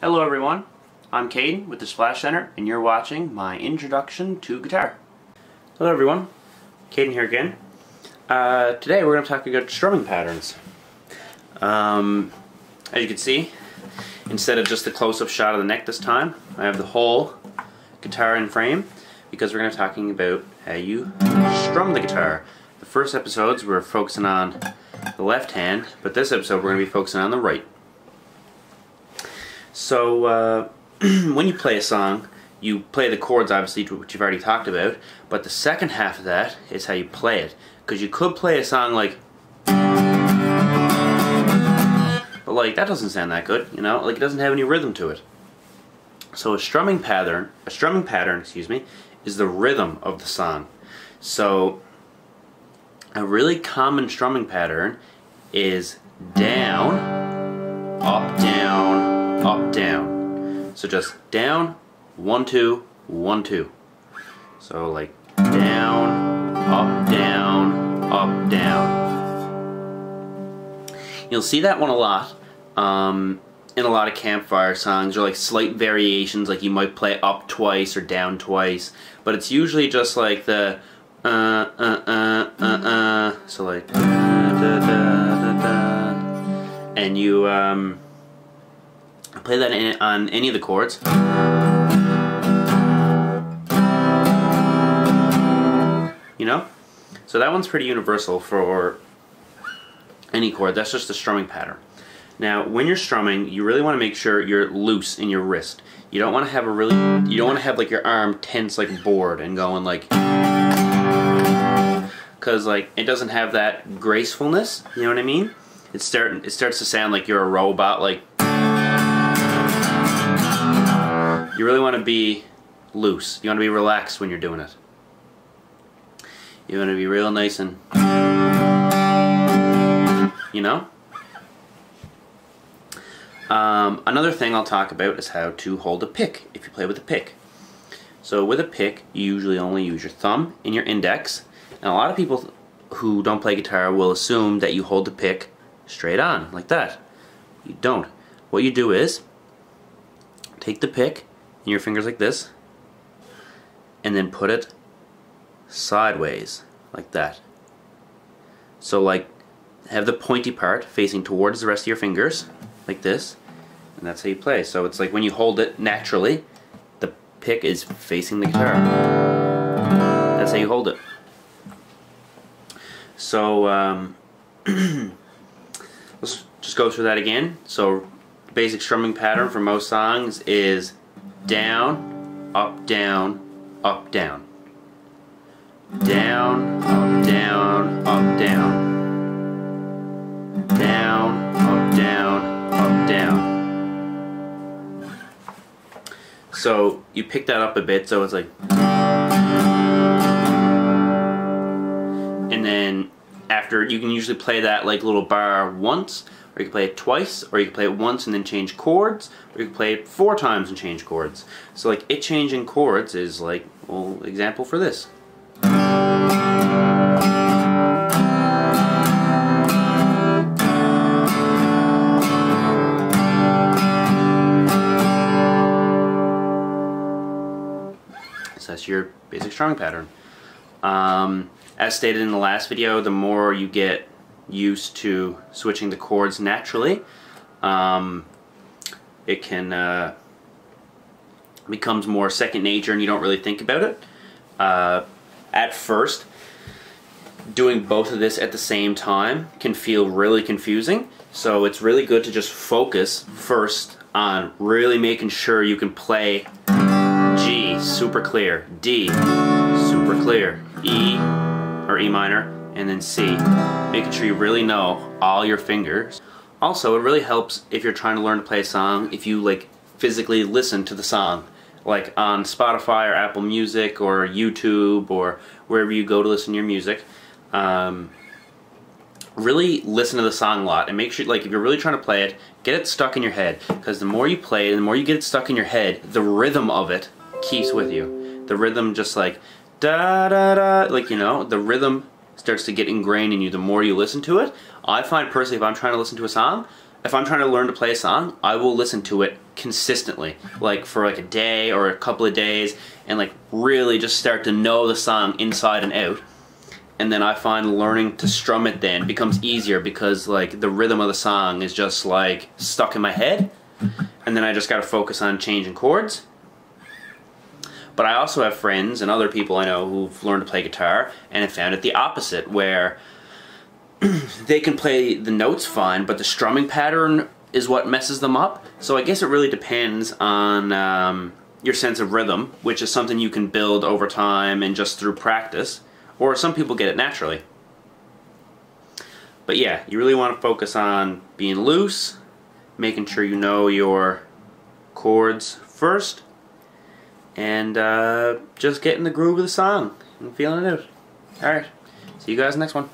Hello everyone, I'm Kadyn with the Splash Center and you're watching my introduction to guitar. Hello everyone, Kadyn here again. Today we're going to talk about strumming patterns. As you can see, instead of just the close-up shot of the neck this time, I have the whole guitar in frame because we're going to be talking about how you strum the guitar. The first episodes we're focusing on the left hand, but this episode we're going to be focusing on the right. So when you play a song, you play the chords obviously, which you've already talked about, but the second half of that is how you play it. Because you could play a song like, but like that doesn't sound that good, you know, like it doesn't have any rhythm to it. So a strumming pattern, excuse me, is the rhythm of the song. So a really common strumming pattern is down, up, down, up, down. So just down, 1, 2, 1, 2. So like down, up, down, up, down. You'll see that one a lot in a lot of campfire songs, or like slight variations, like you might play up twice or down twice, but it's usually just like the so like and you play that on any of the chords. You know? So that one's pretty universal for any chord. That's just a strumming pattern. Now, when you're strumming, you really want to make sure you're loose in your wrist. You don't want to have you don't want to have like your arm tense like a board and going like, because like it doesn't have that gracefulness, you know what I mean? It starts to sound like you're a robot, like you really want to be loose. You want to be relaxed when you're doing it. You want to be real nice and, you know? Another thing I'll talk about is how to hold a pick if you play with a pick. So with a pick, you usually only use your thumb and your index. And a lot of people who don't play guitar will assume that you hold the pick straight on, like that. You don't. What you do is take the pick in your fingers like this, and then put it sideways, like that. So like, have the pointy part facing towards the rest of your fingers, like this, and that's how you play. So it's like when you hold it naturally, the pick is facing the guitar. That's how you hold it. So let's just go through that again. So the basic strumming pattern for most songs is down, up, down, up, down. Down, up, down, up, down. Down, up, down, up, down. So you pick that up a bit, so it's like, and then after, you can usually play that like little bar once, or you can play it twice, or you can play it once and then change chords, or you can play it 4 times and change chords. So like it changing chords is like, well, example for this. So that's your basic strumming pattern. As stated in the last video, the more you get used to switching the chords naturally, it can becomes more second nature and you don't really think about it. At first, doing both of this at the same time can feel really confusing, so it's really good to just focus first on really making sure you can play G, super clear, D, super clear, E, or E minor, and then C, making sure you really know all your fingers. Also, it really helps if you're trying to learn to play a song if you like physically listen to the song, like on Spotify or Apple Music or YouTube or wherever you go to listen to your music. Really listen to the song a lot and make sure, like, if you're really trying to play it, get it stuck in your head, because the more you play it, the more you get it stuck in your head, the rhythm of it keeps with you. The rhythm just like da da da, like, you know, the rhythm starts to get ingrained in you the more you listen to it. I find personally, if I'm trying to listen to a song, if I'm trying to learn to play a song, I will listen to it consistently, like for like a day or a couple of days, and like really just start to know the song inside and out. And then I find learning to strum it then becomes easier because like the rhythm of the song is just like stuck in my head, and then I just got to focus on changing chords. But I also have friends and other people I know who've learned to play guitar and have found it the opposite, where they can play the notes fine, but the strumming pattern is what messes them up. So I guess it really depends on your sense of rhythm, which is something you can build over time and just through practice, or some people get it naturally. But yeah, you really want to focus on being loose, making sure you know your chords first, and just getting the groove of the song and feeling it out. Alright, see you guys next one.